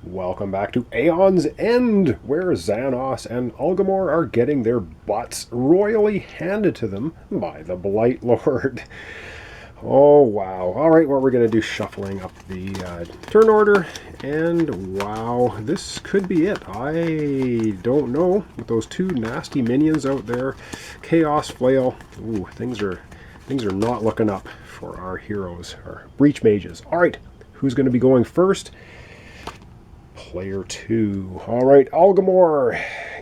Welcome back to Aeons End, where Xanos and Ulgimor are getting their butts royally handed to them by the Blight Lord. Oh, wow. Alright, well, we're going to do shuffling up the turn order, and wow, this could be it. I don't know, with those two nasty minions out there, Chaos Flail, ooh, things are not looking up for our heroes, our Breach Mages. Alright, who's going to be going first? Player 2. Alright, Algomor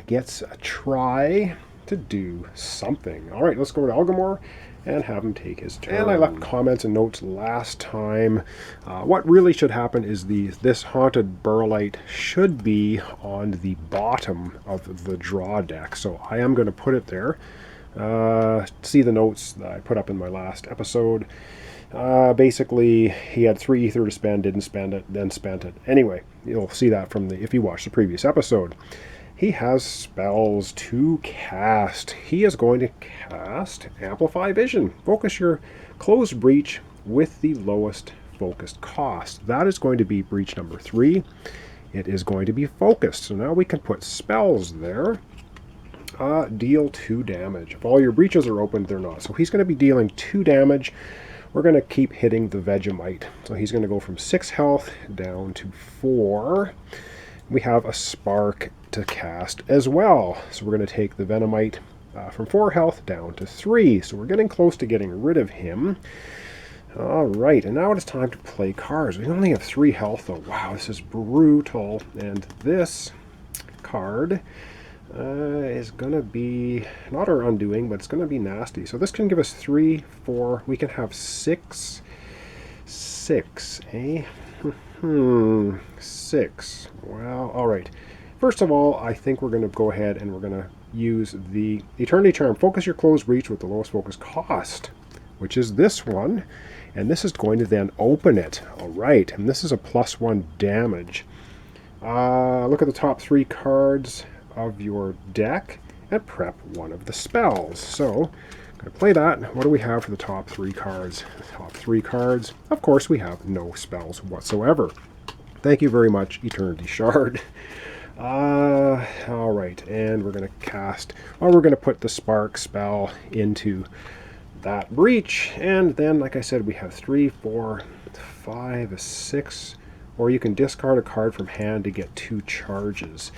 gets a try to do something. Alright, let's go to Algomor and have him take his turn. And I left comments and notes last time. What really should happen is this Haunted Burlight should be on the bottom of the draw deck. So I am going to put it there. See the notes that I put up in my last episode. Basically, he had 3 ether to spend, didn't spend it, then spent it. Anyway, you'll see that from if you watch the previous episode. He has spells to cast. He is going to cast Amplify Vision. Focus your closed breach with the lowest focused cost. That is going to be breach number 3. It is going to be focused. So now we can put spells there. Deal 2 damage. If all your breaches are open, they're not. So he's going to be dealing 2 damage. We're going to keep hitting the Vegemite. So he's going to go from 6 health down to 4. We have a Spark to cast as well. So we're going to take the Venomite from 4 health down to 3. So we're getting close to getting rid of him. Alright, and now it is time to play cards. We only have 3 health though. Wow, this is brutal. And this card is going to be not our undoing, but it's going to be nasty. So this can give us 3, 4. We can have 6, eh? 6. Well, all right. First of all, I think we're going to go ahead and we're going to use the Eternity Charm. Focus your closed breach with the lowest focus cost, which is this one. And this is going to then open it. All right. And this is a +1 damage. Look at the top 3 cards of your deck and prep one of the spells. So I'm going to play that. What do we have for the top 3 cards? The top 3 cards, of course, we have no spells whatsoever. Thank you very much, Eternity Shard. All right, and we're going to cast, or we're going to put the Spark spell into that breach, and then, like I said, we have 3, 4, 5, 6, or you can discard a card from hand to get 2 charges.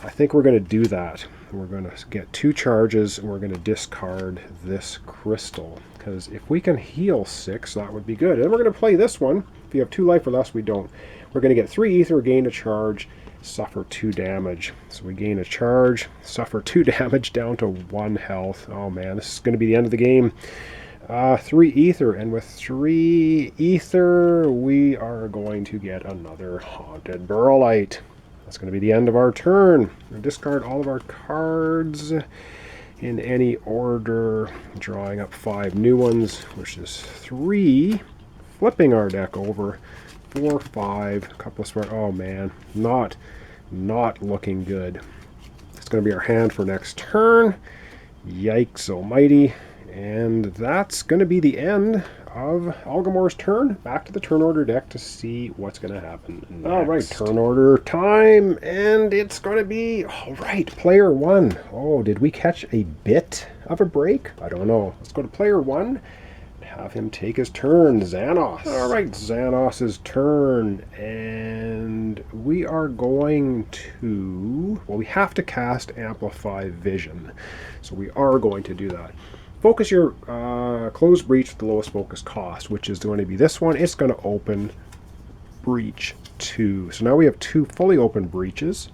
I think we're going to do that. We're going to get 2 charges, and we're going to discard this crystal. Because if we can heal 6, that would be good. And we're going to play this one. If you have 2 life or less, we don't. We're going to get 3 ether, gain a charge, suffer 2 damage. So we gain a charge, suffer 2 damage, down to 1 health. Oh man, this is going to be the end of the game. 3 ether, and with 3 ether, we are going to get another Haunted Burlight. That's going to be the end of our turn. We'll discard all of our cards in any order, drawing up 5 new ones, which is 3, flipping our deck over, 4, 5, a couple of smart. Oh man, not looking good. It's going to be our hand for next turn. Yikes almighty. And that's going to be the end of Algomor's turn. Back to the turn order deck to see what's going to happen next. All right, turn order time, and it's going to be, all right, player 1. Oh, did we catch a bit of a break? I don't know. Let's go to player 1 and have him take his turn. Xanos. All right, Xanos's turn, and we are going to, well, we have to cast Amplify Vision, so we are going to do that. Focus your closed breach with the lowest focus cost, which is going to be this one. It's going to open breach 2. So now we have 2 fully open breaches,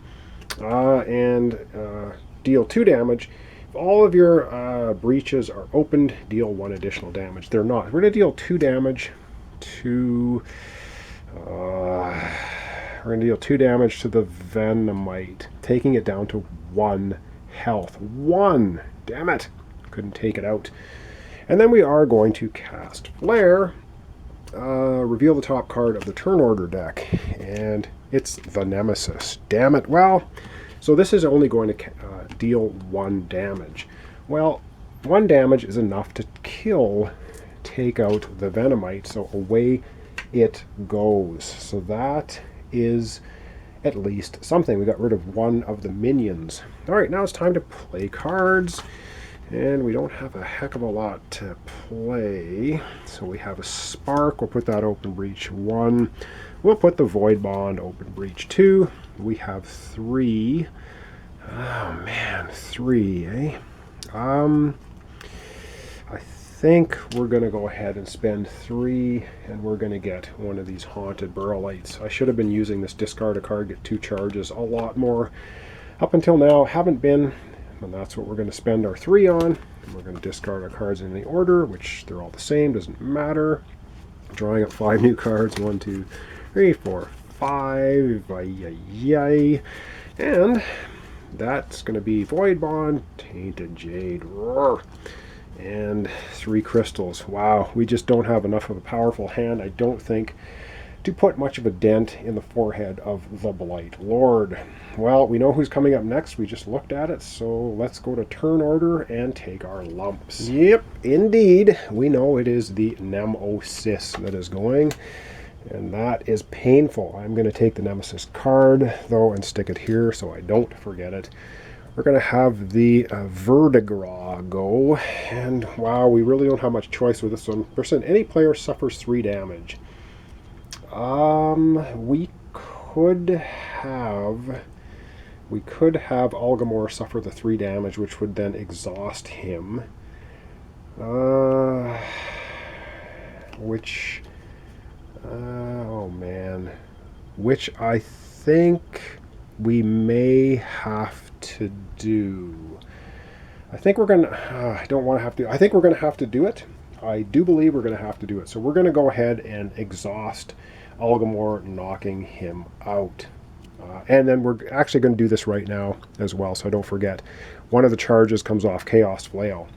and deal 2 damage. If all of your breaches are opened, deal 1 additional damage. They're not. We're going to deal 2 damage to the Venomite, taking it down to 1 health. 1! Damn it! Couldn't take it out. And then we are going to cast Flare, reveal the top card of the turn order deck, and it's the Nemesis. Damn it. Well, so this is only going to deal 1 damage. Well, 1 damage is enough to take out the Venomite, so away it goes. So that is at least something. We got rid of one of the minions. All right, now it's time to play cards. And we don't have a heck of a lot to play. So we have a Spark. We'll put that open breach 1. We'll put the Void Bond open breach 2. We have 3. Oh man, 3, eh? I think we're going to go ahead and spend 3, and we're going to get one of these Haunted Burlites. I should have been using this discard a card, get 2 charges a lot more. Up until now, haven't been. And that's what we're going to spend our 3 on. And we're going to discard our cards in the order, which they're all the same, doesn't matter. Drawing up 5 new cards. 1, 2, 3, 4, 5. Yay. And that's going to be Void Bond, Tainted Jade, roar, and 3 crystals. Wow, we just don't have enough of a powerful hand, I don't think, to put much of a dent in the forehead of the Blight Lord. Well, we know who's coming up next. We just looked at it, so let's go to turn order and take our lumps. Yep, indeed. We know it is the Nemesis that is going, and that is painful. I'm going to take the Nemesis card, though, and stick it here so I don't forget it. We're going to have the Vertigra go, and wow, we really don't have much choice with this one. Percent any player suffers 3 damage. We could have Algomor suffer the 3 damage, which would then exhaust him. Oh man. Which I think we may have to do. I think we're going to, I don't want to have to, I think we're going to have to do it. I do believe we're going to have to do it. So we're going to go ahead and exhaust Algomor, knocking him out. And then we're actually going to do this right now as well, so I don't forget. One of the charges comes off Chaos Flail.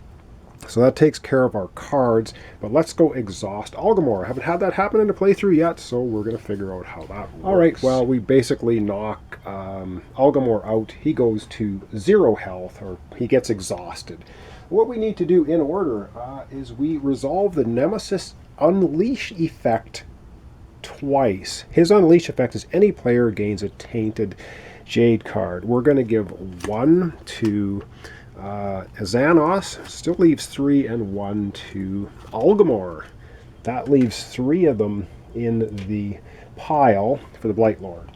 So that takes care of our cards, but let's go exhaust Algomor. I haven't had that happen in a playthrough yet, so we're going to figure out how that works. All right, well, we basically knock Algomor out. He goes to 0 health, or he gets exhausted. What we need to do in order is we resolve the Nemesis Unleash effect twice. His Unleash effect is any player gains a Tainted Jade card. We're going to give 1 to Xanos, still leaves 3, and 1 to Algomor. That leaves 3 of them in the pile for the Blight Lord.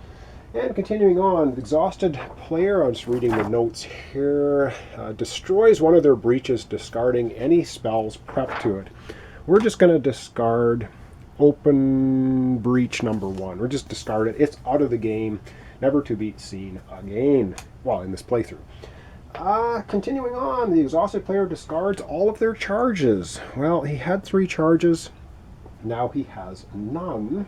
And continuing on, the exhausted player, I'm just reading the notes here, destroys one of their breaches, discarding any spells prepped to it. We're just going to discard open breach number 1. We're just discard it. It's out of the game, never to be seen again. Well, in this playthrough. Continuing on, the exhausted player discards all of their charges. Well, he had 3 charges. Now he has none.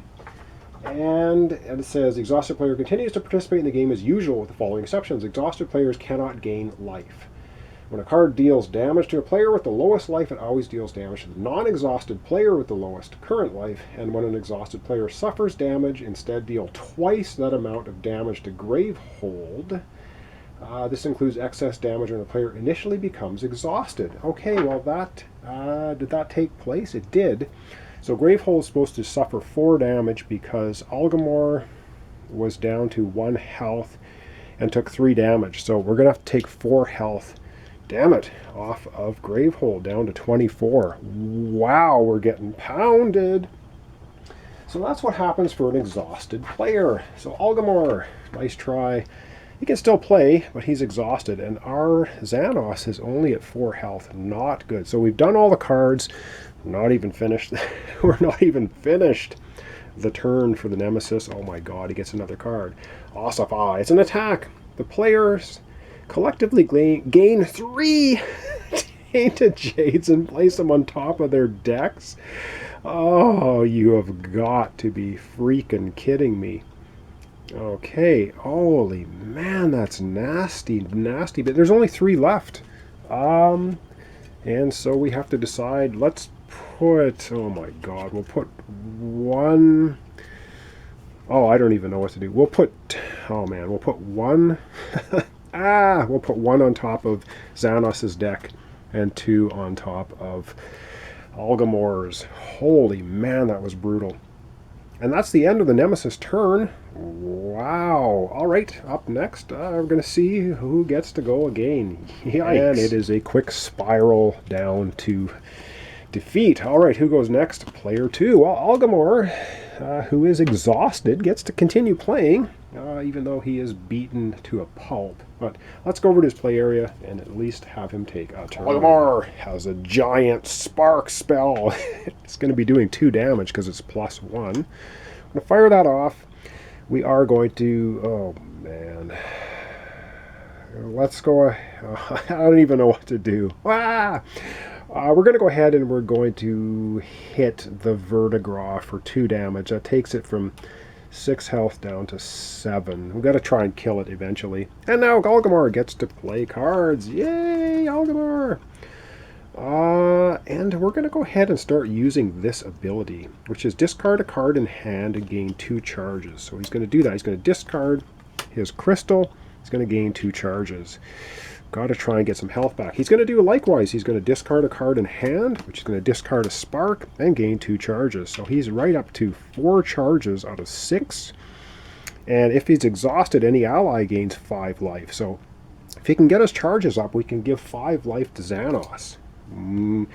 And it says, the exhausted player continues to participate in the game as usual with the following exceptions. Exhausted players cannot gain life. When a card deals damage to a player with the lowest life, it always deals damage to the non-exhausted player with the lowest current life. And when an exhausted player suffers damage, instead deal twice that amount of damage to Gravehold. This includes excess damage when a player initially becomes exhausted. Okay, well that, did that take place? It did. So Gravehold is supposed to suffer 4 damage because Algomor was down to 1 health and took 3 damage. So we're going to have to take 4 health, damn it, off of Gravehold down to 24. Wow, we're getting pounded. So that's what happens for an exhausted player. So Algomor, nice try. He can still play, but he's exhausted, and our Xanos is only at 4 health. Not good. So we've done all the cards. Not even finished. We're not even finished the turn for the Nemesis. Oh my god, he gets another card. Ossify. It's an attack. The players collectively gain 3 Tainted Jades and place them on top of their decks. Oh, you have got to be freaking kidding me. Okay, holy man, that's nasty, nasty. But there's only 3 left. And so we have to decide, let's put, oh my god, we'll put 1, oh, I don't even know what to do. We'll put, oh man, we'll put 1, we'll put 1 on top of Xanos' deck and 2 on top of Algomor's. Holy man, that was brutal. And that's the end of the Nemesis turn. Wow. All right, up next, we're going to see who gets to go again. Yikes. And it is a quick spiral down to defeat. All right, who goes next? Player 2. Well, Algomor, who is exhausted, gets to continue playing, even though he is beaten to a pulp. But let's go over to his play area and at least have him take a turn. Algomor has a giant spark spell. It's going to be doing 2 damage because it's +1. I'm going to fire that off. We are going to... Oh, man. Let's go... I don't even know what to do. Ah! We're going to go ahead and we're going to hit the Vertigraw for 2 damage. That takes it from 6 health down to 7. We've got to try and kill it eventually. And now Algomor gets to play cards. Yay, Algomor! And we're going to go ahead and start using this ability, which is discard a card in hand and gain 2 charges. So he's going to do that. He's going to discard his crystal. He's going to gain 2 charges. Got to try and get some health back. He's going to do likewise. He's going to discard a card in hand, which is going to discard a spark and gain 2 charges. So he's right up to 4 charges out of 6. And if he's exhausted, any ally gains 5 life. So if he can get his charges up, we can give 5 life to Xanos. And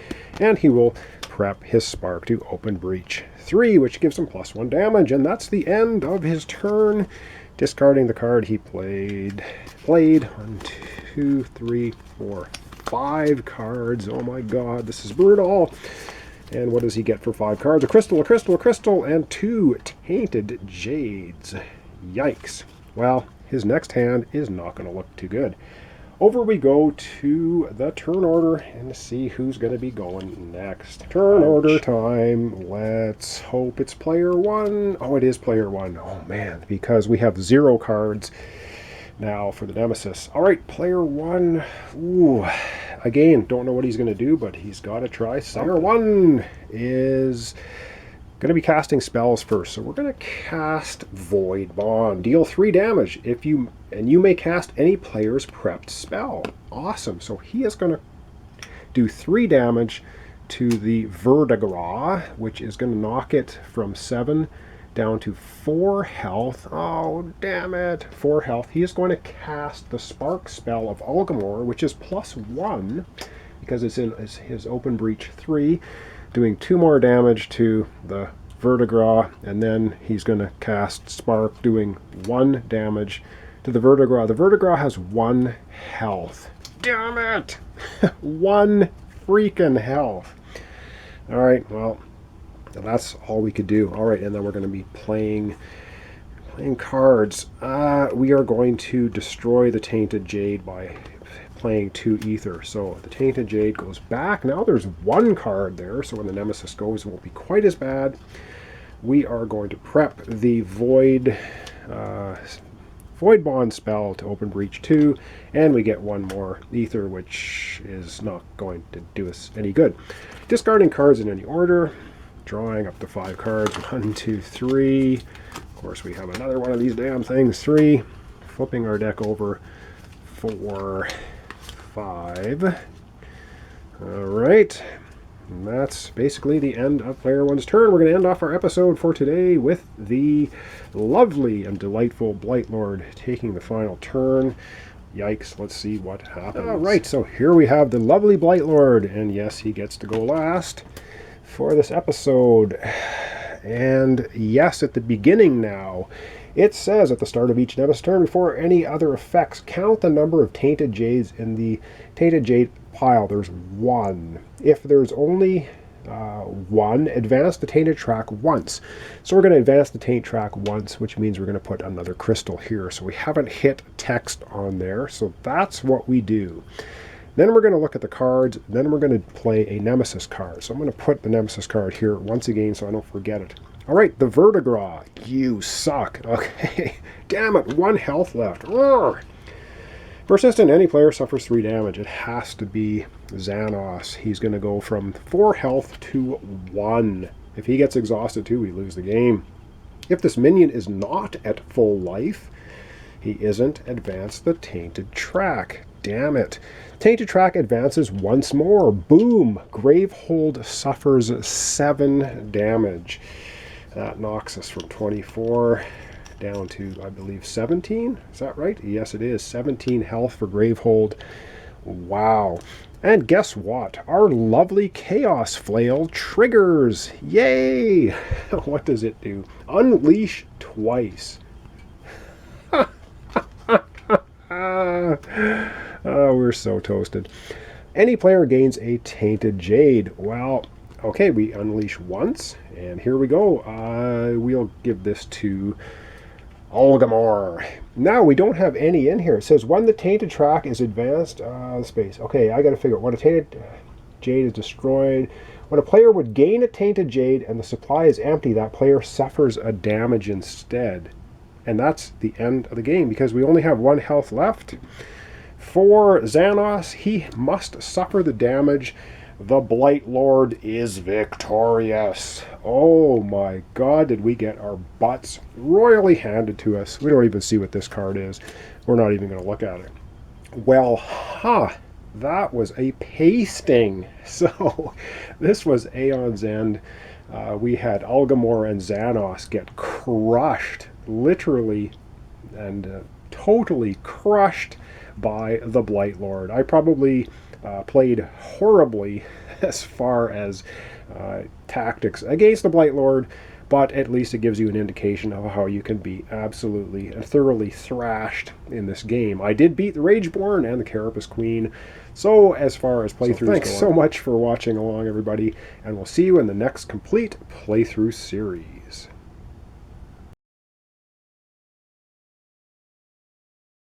he will prep his spark to open breach 3, which gives him +1 damage. And that's the end of his turn. Discarding the card he played. 1, 2, 3, 4, 5 cards. Oh my god, this is brutal. And what does he get for 5 cards? A crystal, a crystal, a crystal, and 2 tainted jades. Yikes. Well, his next hand is not going to look too good. Over we go to the turn order and see who's going to be going next. Turn order time. Let's hope it's player 1. Oh, it is player 1. Oh, man, because we have 0 cards now for the Nemesis. All right, player 1. Ooh, again, don't know what he's going to do, but he's got to try something. Player 1 is going to be casting spells first. So we're going to cast Void Bond. Deal 3 damage if you may cast any player's prepped spell. Awesome. So he is going to do 3 damage to the Vertigraw, which is going to knock it from 7 down to 4 health. Oh, damn it. 4 health. He is going to cast the Spark spell of Algomor, which is +1 because it's in his open breach 3. Doing 2 more damage to the Vertigraw, and then he's going to cast Spark, doing 1 damage to the Vertigraw. The Vertigraw has 1 health. Damn it! 1 freaking health. Alright, well, that's all we could do. Alright, and then we're going to be playing cards. We are going to destroy the Tainted Jade by playing 2 ether. So the Tainted Jade goes back. Now there's 1 card there, so when the Nemesis goes, it won't be quite as bad. We are going to prep the Void Bond spell to open breach 2, and we get 1 more ether, which is not going to do us any good. Discarding cards in any order, drawing up to 5 cards. 1, 2, 3. Of course, we have another one of these damn things. 3. Flipping our deck over. 4, 5. Alright, and that's basically the end of player 1's turn. We're going to end off our episode for today with the lovely and delightful Blight Lord taking the final turn. Yikes, let's see what happens. Alright, so here we have the lovely Blight Lord, and yes, he gets to go last for this episode. And yes, at the beginning now, it says at the start of each Nemesis turn, before any other effects, count the number of Tainted Jades in the Tainted Jade pile. There's 1. If there's only 1, advance the Tainted Track once. So we're going to advance the Taint Track once, which means we're going to put another crystal here. So we haven't hit text on there, so that's what we do. Then we're going to look at the cards, then we're going to play a Nemesis card. So I'm going to put the Nemesis card here once again so I don't forget it. Alright, the Vertigraw. You suck. Okay. Damn it, 1 health left. Roar. Persistent, any player suffers 3 damage. It has to be Xanos. He's going to go from 4 health to 1. If he gets exhausted too, we lose the game. If this minion is not at full life, he isn't advanced the Tainted Track. Damn it. Tainted Track advances once more. Boom. Gravehold suffers 7 damage. That knocks us from 24 down to, I believe, 17. Is that right? Yes, it is. 17 health for Gravehold. Wow. And guess what? Our lovely Chaos Flail triggers. Yay! What does it do? Unleash twice. Oh, we're so toasted. Any player gains a Tainted Jade. Well, okay, we unleash once, and here we go. We'll give this to Algomor. Now, we don't have any in here. It says, when the Tainted track is advanced, space. Okay, I gotta figure out. When a Tainted Jade is destroyed, when a player would gain a Tainted Jade and the supply is empty, that player suffers a damage instead. And that's the end of the game, because we only have 1 health left. For Xanos, he must suffer the damage. The Blight Lord is victorious. Oh my god, did we get our butts royally handed to us. We don't even see what this card is. We're not even going to look at it. Well, that was a pasting. So, this was Aeons End. We had Algomor and Xanos get crushed, literally and totally crushed by the Blight Lord. I probably played horribly as far as tactics against the Blight Lord, but at least it gives you an indication of how you can be absolutely and thoroughly thrashed in this game. I did beat the Rageborn and the Carapace Queen, so as far as playthroughs thanks so much for watching along, everybody, and we'll see you in the next complete playthrough series.